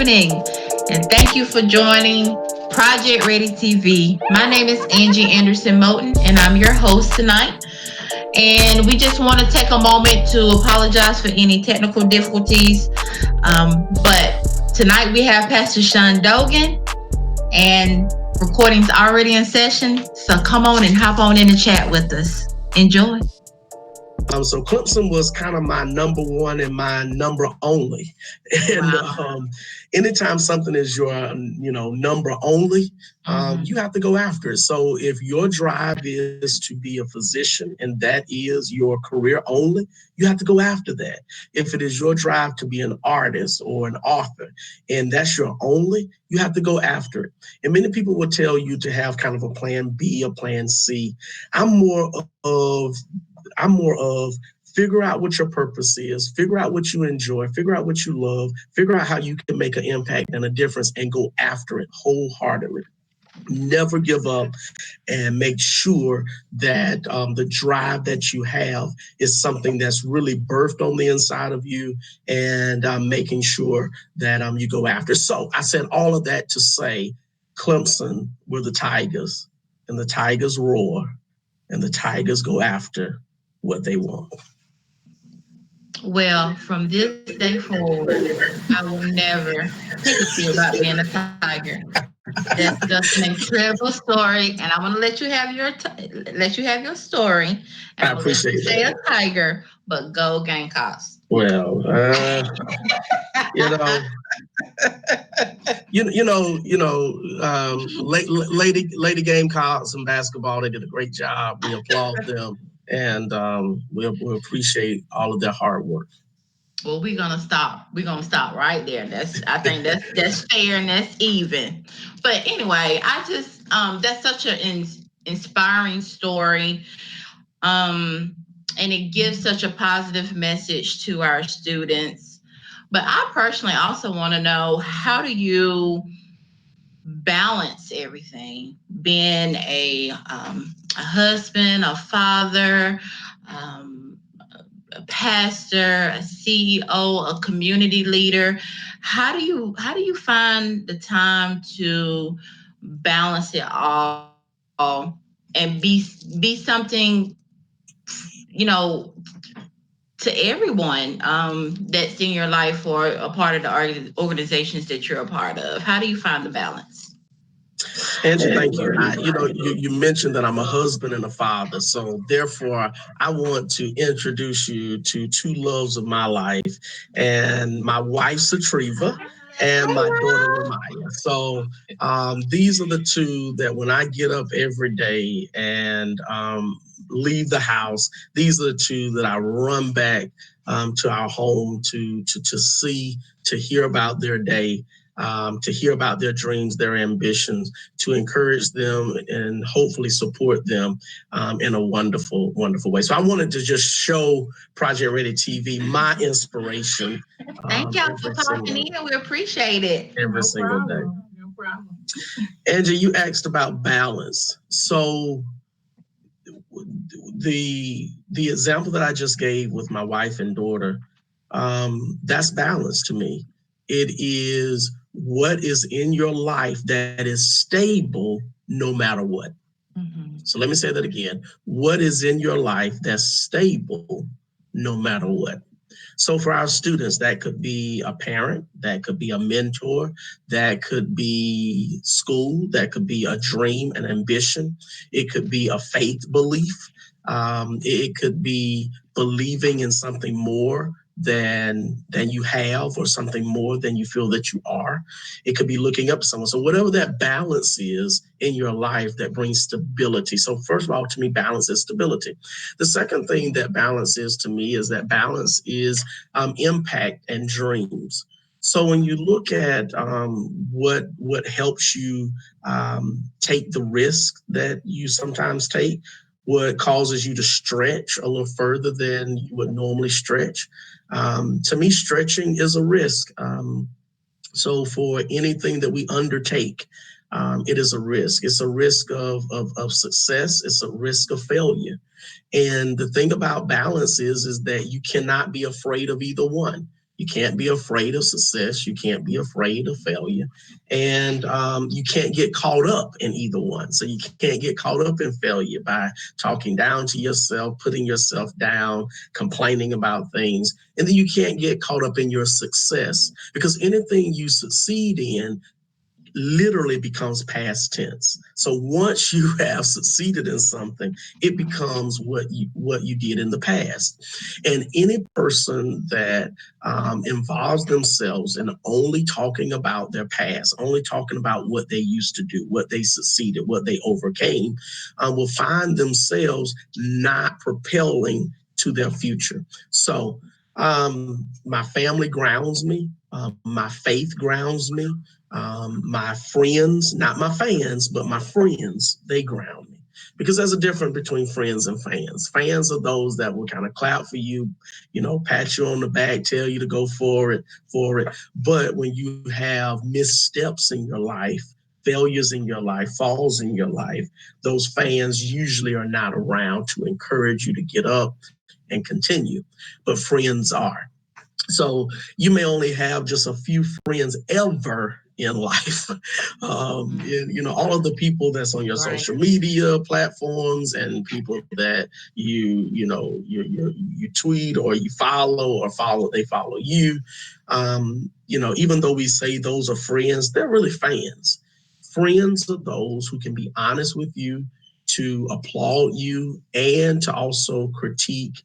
evening, and thank you for joining Project Ready TV. My name is Angie Anderson-Moton, and I'm your host tonight. And we just want to take a moment to apologize for any technical difficulties. But tonight we have Pastor Sean Dogan, and recording's already in session. So come on and hop on in the chat with us. Enjoy. So Clemson was kind of my number one and my number only. And anytime something is your, number only, you have to go after it. So if your drive is to be a physician and that is your career only, you have to go after that. If it is your drive to be an artist or an author and that's your only, you have to go after it. And many people will tell you to have kind of a plan B, a plan C. I'm more of figure out what your purpose is, figure out what you enjoy, figure out what you love, figure out how you can make an impact and a difference and go after it wholeheartedly. Never give up and make sure that the drive that you have is something that's really birthed on the inside of you and making sure that you go after. So I said all of that to say Clemson were the Tigers and the Tigers roar and the Tigers go after what they want. Well, from this day forward, I will never take a feel about being a tiger. That's just an incredible story, and I want to let you have your story. And I appreciate that. Stay a tiger, but go Gamecocks. Well, Lady Gamecocks in basketball, they did a great job. We applaud them. And we appreciate all of their hard work. Well, we're gonna stop. We're gonna stop right there. I think that's fair and that's even. But anyway, I just that's such an inspiring story, and it gives such a positive message to our students. But I personally also want to know, how do you balance everything, being a husband, a father, a pastor, a CEO, a community leader? How do you find the time to balance it all and be something, to everyone that's in your life or a part of the organizations that you're a part of? How do you find the balance? Angie, thank you. You mentioned that I'm a husband and a father, so therefore I want to introduce you to two loves of my life, and my wife, Satriva, and my daughter, Ramaya. So these are the two that when I get up every day and leave the house, these are the two that I run back to our home to see, to hear about their day, to hear about their dreams, their ambitions, to encourage them and hopefully support them in a wonderful, wonderful way. So I wanted to just show Project Ready TV my inspiration. Thank y'all for talking in. We appreciate it. Every single day. No problem. Angie, you asked about balance. So the example that I just gave with my wife and daughter, that's balance to me. It is what is in your life that is stable no matter what. Mm-hmm. So let me say that again. What is in your life that's stable no matter what? So for our students, that could be a parent, that could be a mentor, that could be school, that could be a dream, an ambition. It could be a faith belief. It could be believing in something more than you have, or something more than you feel that you are. It could be looking up to someone. So whatever that balance is in your life that brings stability. So first of all, to me, balance is stability. The second thing that balance is to me is that balance is impact and dreams. So when you look at what helps you take the risk that you sometimes take, what causes you to stretch a little further than you would normally stretch. To me, stretching is a risk. So for anything that we undertake, it is a risk. It's a risk of success. It's a risk of failure. And the thing about balance is that you cannot be afraid of either one. You can't be afraid of success. You can't be afraid of failure. And you can't get caught up in either one. So you can't get caught up in failure by talking down to yourself, putting yourself down, complaining about things. And then you can't get caught up in your success, because anything you succeed in literally becomes past tense. So once you have succeeded in something, it becomes what you did in the past. And any person that involves themselves in only talking about their past, only talking about what they used to do, what they succeeded, what they overcame, will find themselves not propelling to their future. So my family grounds me. My faith grounds me. My friends, not my fans, but my friends, they ground me. Because there's a difference between friends and fans. Fans are those that will kind of clap for you, pat you on the back, tell you to go for it. But when you have missteps in your life, failures in your life, falls in your life, those fans usually are not around to encourage you to get up and continue. But friends are. So you may only have just a few friends ever in life. All of the people that's on your social media platforms and people that you tweet or you follow they follow you. Even though we say those are friends, they're really fans. Friends are those who can be honest with you, to applaud you, and to also critique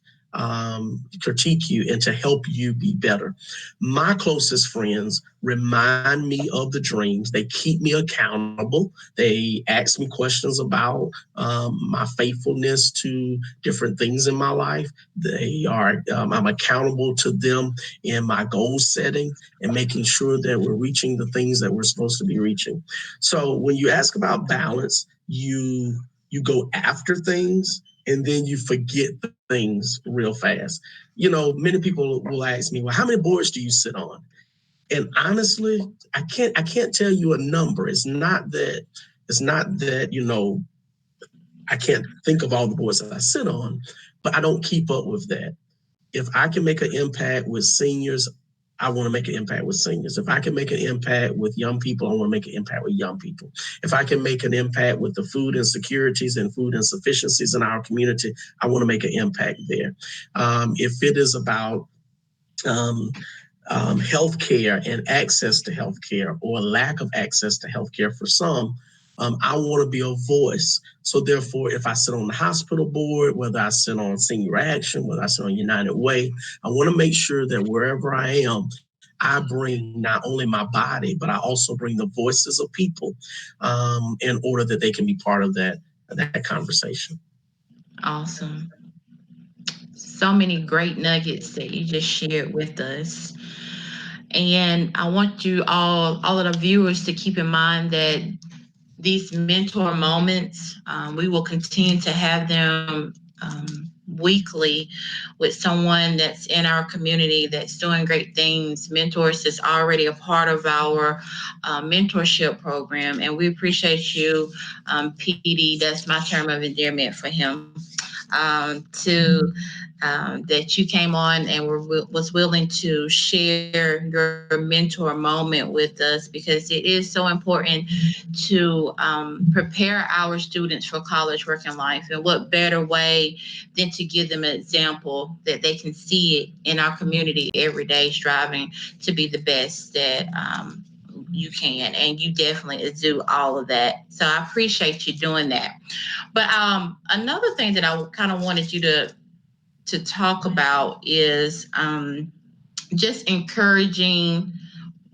you and to help you be better. My closest friends remind me of the dreams. They keep me accountable. They ask me questions about my faithfulness to different things in my life. I'm accountable to them in my goal setting and making sure that we're reaching the things that we're supposed to be reaching. So when you ask about balance, you go after things and then you forget things real fast. Many people will ask me, well, how many boards do you sit on? And honestly, I can't tell you a number. It's not that I can't think of all the boards that I sit on, but I don't keep up with that. If I can make an impact with seniors, I want to make an impact with seniors. If I can make an impact with young people, I want to make an impact with young people. If I can make an impact with the food insecurities and food insufficiencies in our community, I want to make an impact there. If it is about healthcare and access to healthcare, or lack of access to healthcare for some, I want to be a voice. So therefore, if I sit on the hospital board, whether I sit on Senior Action, whether I sit on United Way, I want to make sure that wherever I am, I bring not only my body, but I also bring the voices of people in order that they can be part of that conversation. Awesome. So many great nuggets that you just shared with us. And I want all of the viewers, to keep in mind that these mentor moments, we will continue to have them weekly with someone that's in our community that's doing great things. Mentors is already a part of our mentorship program, and we appreciate you, PD. That's my term of endearment for him. That you came on and was willing to share your mentor moment with us, because it is so important to prepare our students for college, work, and life. And what better way than to give them an example that they can see it in our community every day, striving to be the best that you can. And you definitely do all of that. So I appreciate you doing that. But another thing that I kind of wanted you to talk about is just encouraging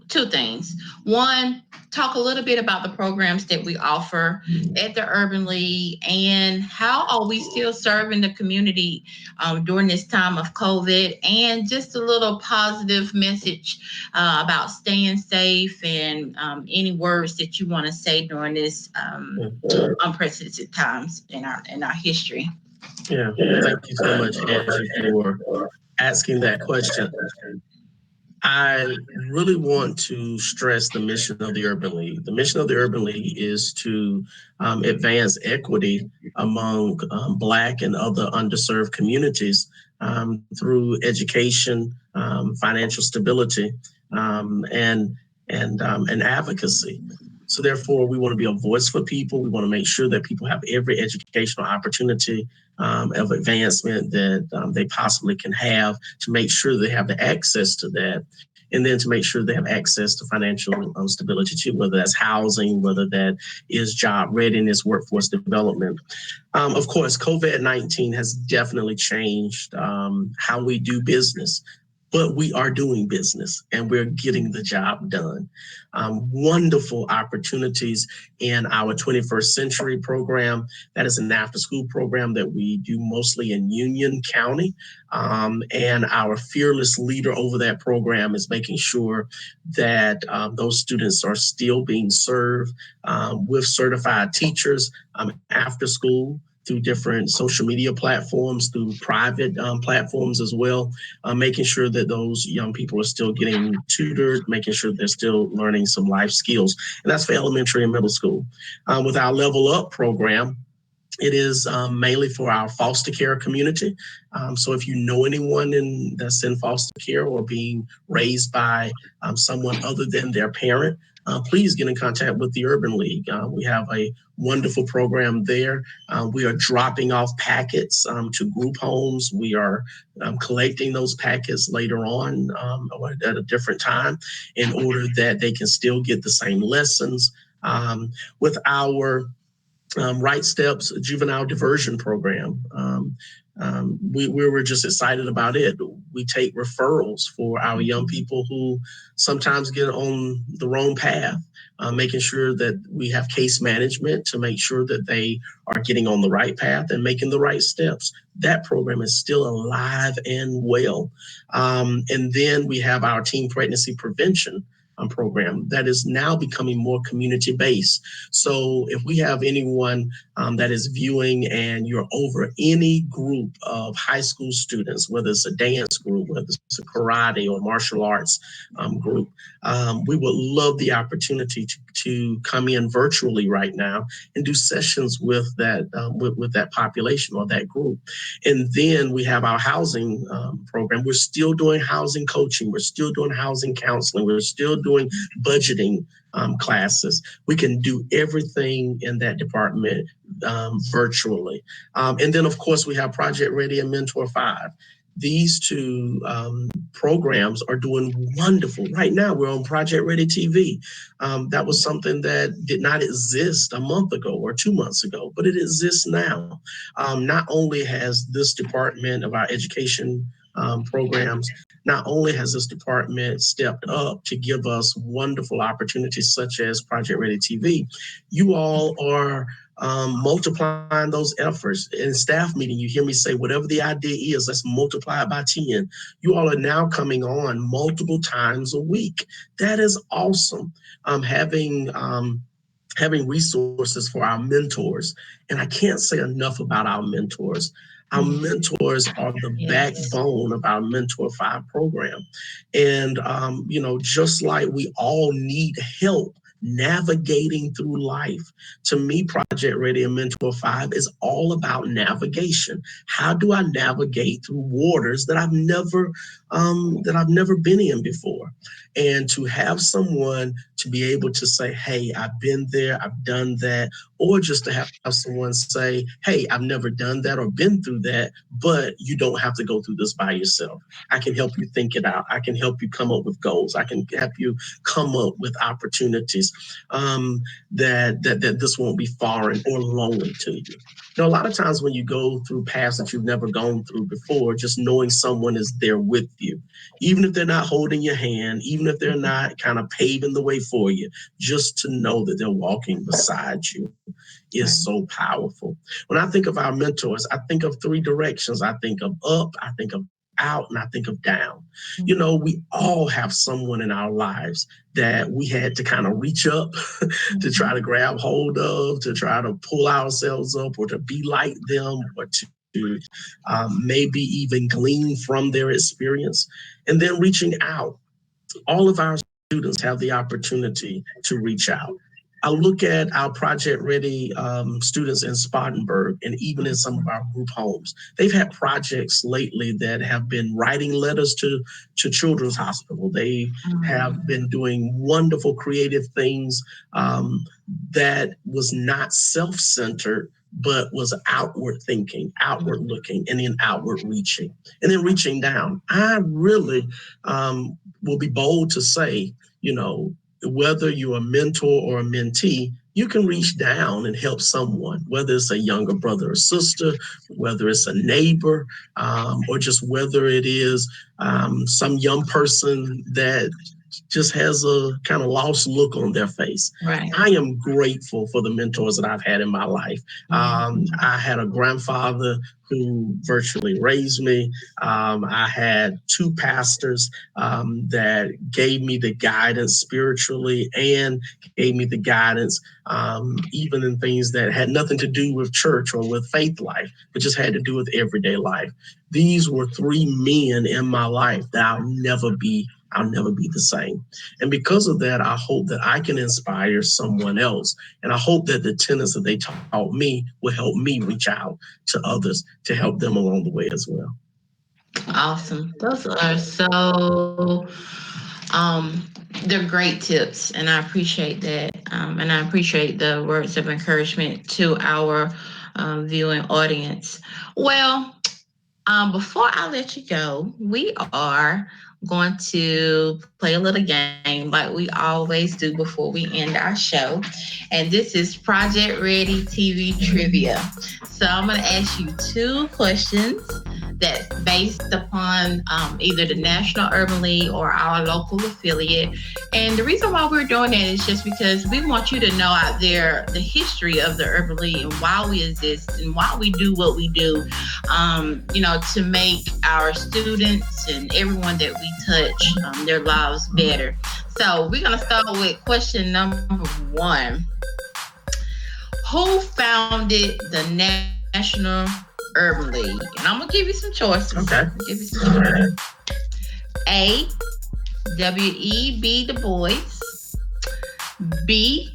two things. One, talk a little bit about the programs that we offer at the Urban League, and how are we still serving the community during this time of COVID, and just a little positive message about staying safe, and any words that you want to say during this unprecedented times in our history. Yeah, thank you so much, Angie, for asking that question. I really want to stress the mission of the Urban League. The mission of the Urban League is to advance equity among Black and other underserved communities through education, financial stability, and and advocacy. So therefore, we want to be a voice for people. We want to make sure that people have every educational opportunity of advancement that they possibly can have, to make sure they have the access to that, and then to make sure they have access to financial stability too, whether that's housing, whether that is job readiness, workforce development. Of course, COVID-19 has definitely changed how we do business, but we are doing business and we're getting the job done. Wonderful opportunities in our 21st Century program. That is an after school program that we do mostly in Union County. And our fearless leader over that program is making sure that those students are still being served with certified teachers after school, through different social media platforms, through private platforms as well, making sure that those young people are still getting tutored, making sure they're still learning some life skills. And that's for elementary and middle school. With our Level Up program, it is mainly for our foster care community. So if you know anyone that's in foster care or being raised by someone other than their parent, please get in contact with the Urban League. We have a wonderful program there. We are dropping off packets to group homes. We are collecting those packets later on or at a different time in order that they can still get the same lessons. With our Right Steps juvenile diversion program. We were just excited about it. We take referrals for our young people who sometimes get on the wrong path, making sure that we have case management to make sure that they are getting on the right path and making the right steps. That program is still alive and well. And then we have our teen pregnancy prevention program that is now becoming more community-based. So if we have anyone that is viewing and you're over any group of high school students, whether it's a dance group, whether it's a karate or martial arts group, we would love the opportunity to come in virtually right now and do sessions with that with that population or that group. And then we have our housing program. We're still doing housing coaching. We're still doing housing counseling. We're still doing budgeting classes. We can do everything in that department virtually. And then, of course, we have Project Ready and Mentor 5. These two programs are doing wonderful. Right now, we're on Project Ready TV. That was something that did not exist a month ago or 2 months ago, but it exists now. Not only has this department of our education programs, not only has this department stepped up to give us wonderful opportunities such as Project Ready TV, you all are multiplying those efforts. In staff meeting, you hear me say, whatever the idea is, let's multiply it by 10. You all are now coming on multiple times a week. That is awesome. Having resources for our mentors. And I can't say enough about our mentors. Our mentors are the backbone of our Mentor 5 program. And, just like we all need help navigating through life. To me, Project Ready and Mentor 5 is all about navigation. How do I navigate through waters that I've never been in before? And to have someone to be able to say, hey, I've been there, I've done that, or just to have someone say, hey, I've never done that or been through that, but you don't have to go through this by yourself. I can help you think it out. I can help you come up with goals. I can help you come up with opportunities that this won't be foreign or lonely to you. A lot of times when you go through paths that you've never gone through before, just knowing someone is there with you, even if they're not holding your hand, even if they're not kind of paving the way for you, just to know that they're walking beside you is so powerful. When I think of our mentors, I think of three directions. I think of up, I think of out, and I think of down. We all have someone in our lives that we had to kind of reach up to try to grab hold of, to try to pull ourselves up, or to be like them, or to maybe even glean from their experience. And then reaching out. all of our students have the opportunity to reach out. I look at our Project Ready students in Spartanburg and even in some of our group homes. They've had projects lately that have been writing letters to Children's Hospital. They have been doing wonderful creative things that was not self-centered, but was outward thinking, outward looking, and then outward reaching, and then reaching down. I really will be bold to say, whether you're a mentor or a mentee, you can reach down and help someone, whether it's a younger brother or sister, whether it's a neighbor, or just whether it is some young person that just has a kind of lost look on their face. Right. I am grateful for the mentors that I've had in my life. I had a grandfather who virtually raised me. I had two pastors that gave me the guidance spiritually and gave me the guidance even in things that had nothing to do with church or with faith life, but just had to do with everyday life. These were three men in my life that I'll never be the same. And because of that, I hope that I can inspire someone else. And I hope that the tenets that they taught me will help me reach out to others to help them along the way as well. Awesome. Those are so, they're great tips, and I appreciate that. And I appreciate the words of encouragement to our viewing audience. Well, before I let you go, we are going to play a little game like we always do before we end our show. And this is Project Ready TV Trivia. So I'm going to ask you two questions that's based upon either the National Urban League or our local affiliate. And the reason why we're doing that is just because we want you to know out there the history of the Urban League and why we exist and why we do what we do, to make our students and everyone that we touch their lives better. So we're going to start with question number one. Who founded the National Urban League? And I'm going to give you some choices. Okay. A, W.E.B. Du Bois. B,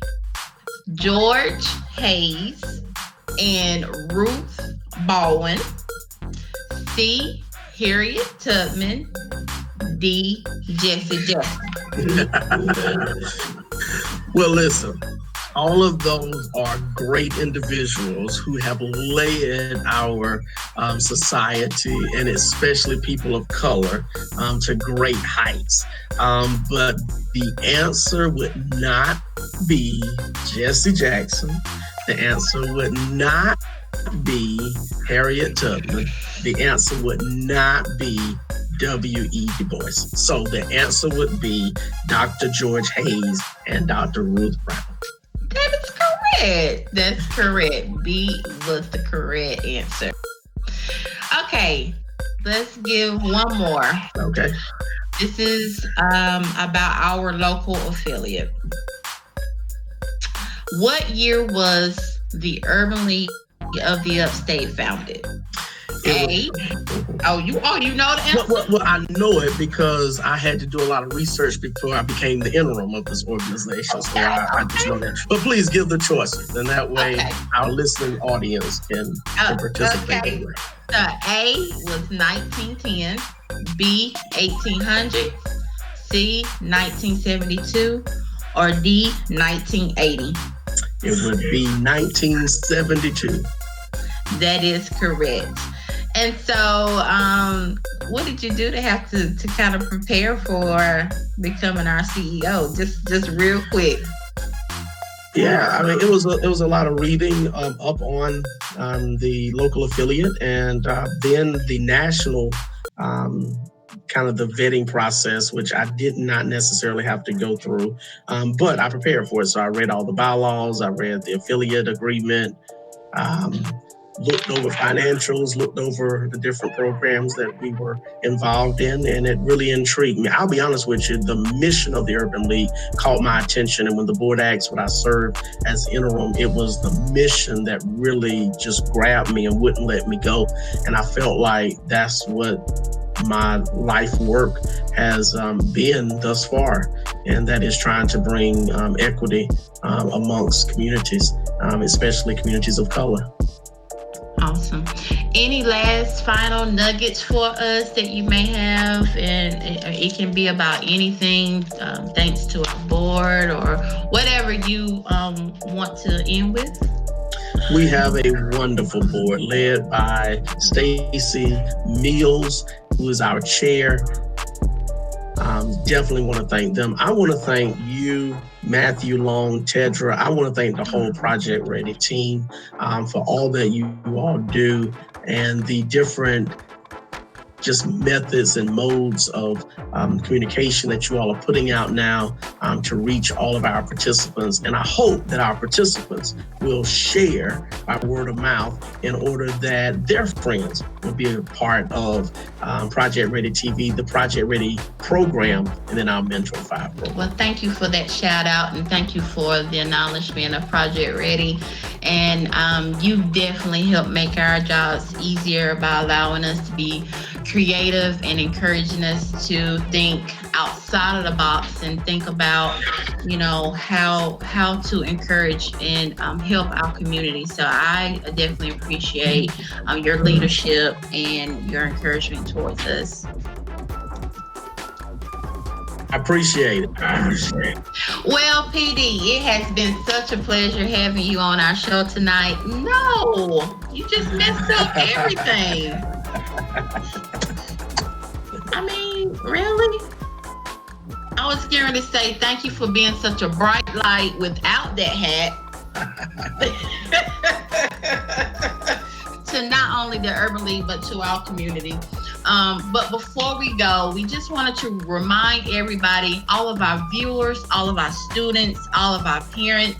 George Hayes and Ruth Baldwin. C, Harriet Tubman. D, Jesse Jackson. Well, listen, all of those are great individuals who have led our society, and especially people of color, to great heights. But the answer would not be Jesse Jackson. The answer would not be Harriet Tubman. The answer would not be W.E. Du Bois. So the answer would be Dr. George Hayes and Dr. Ruth Brown. That is correct. That's correct. B was the correct answer. Okay, let's give one more. Okay. This is about our local affiliate. What year was the Urban League of the Upstate founded? A. You know the answer? Well, I know it because I had to do a lot of research before I became the interim of this organization. So I just know that. But please give the choices, and that way our listening audience can participate. Okay. So A was 1910, B 1800, C 1972, or D 1980. It would be 1972. That is correct. And so, what did you do to have to kind of prepare for becoming our CEO? Just real quick. Yeah, I mean, it was a lot of reading up on the local affiliate, and then the national kind of the vetting process, which I did not necessarily have to go through, but I prepared for it. So I read all the bylaws, I read the affiliate agreement, looked over financials, looked over the different programs that we were involved in, and it really intrigued me. I'll be honest with you, the mission of the Urban League caught my attention, and when the board asked what I served as interim, it was the mission that really just grabbed me and wouldn't let me go. And I felt like that's what my life work has been thus far, and that is trying to bring equity amongst communities, especially communities of color. Awesome. Any last final nuggets for us that you may have? And it can be about anything, thanks to our board or whatever you want to end with. We have a wonderful board led by Stacy Mills, who is our chair. Definitely want to thank them. I want to thank you, Matthew Long, Tedra. I want to thank the whole Project Ready team for all that you all do and the different just methods and modes of communication that you all are putting out now to reach all of our participants. And I hope that our participants will share by word of mouth in order that their friends will be a part of Project Ready TV, the Project Ready program, and then our Mentor 5 program. Well, thank you for that shout out, and thank you for the acknowledgement of Project Ready. And you definitely help make our jobs easier by allowing us to be creative and encouraging us to think outside of the box and think about, you know, how to encourage and help our community. So I definitely appreciate your leadership and your encouragement towards us. I appreciate it. Well, PD, it has been such a pleasure having you on our show tonight. No, you just messed up everything. I mean, really? I was scared to say thank you for being such a bright light without that hat. To not only the Urban League, but to our community. But before we go, we just wanted to remind everybody, all of our viewers, all of our students, all of our parents,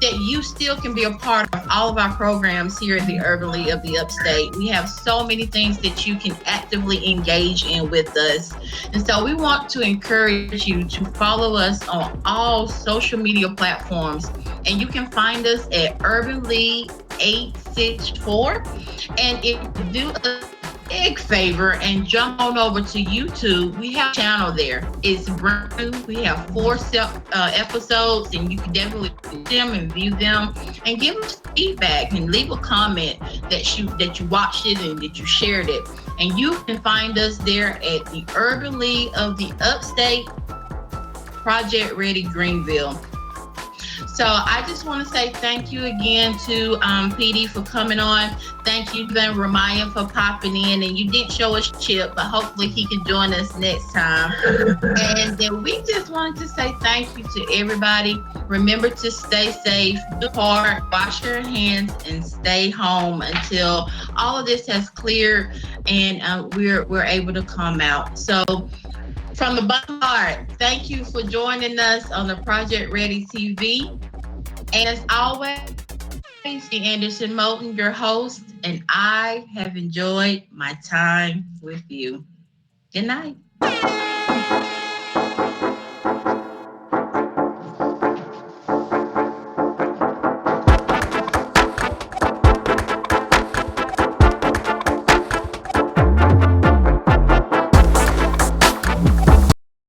that you still can be a part of all of our programs here at the Urban League of the Upstate. We have so many things that you can actively engage in with us. And so we want to encourage you to follow us on all social media platforms. And you can find us at Urban League 864. And if you do a big favor and jump on over to YouTube, we have a channel there. It's brand new. We have 4 episodes, and you can definitely see them and view them and give us feedback and leave a comment that you watched it and that you shared it. And you can find us there at the Urban League of the Upstate, Project Ready Greenville. So I just want to say thank you again to PD for coming on. Thank you, then Ramayan, for popping in. And you didn't show us Chip, but hopefully he can join us next time. And then we just wanted to say thank you to everybody. Remember to stay safe, do hard, wash your hands, and stay home until all of this has cleared and we're able to come out. So from the bottom of my heart, thank you for joining us on the Project Ready TV. And as always, Angie Anderson-Moton, your host, and I have enjoyed my time with you. Good night.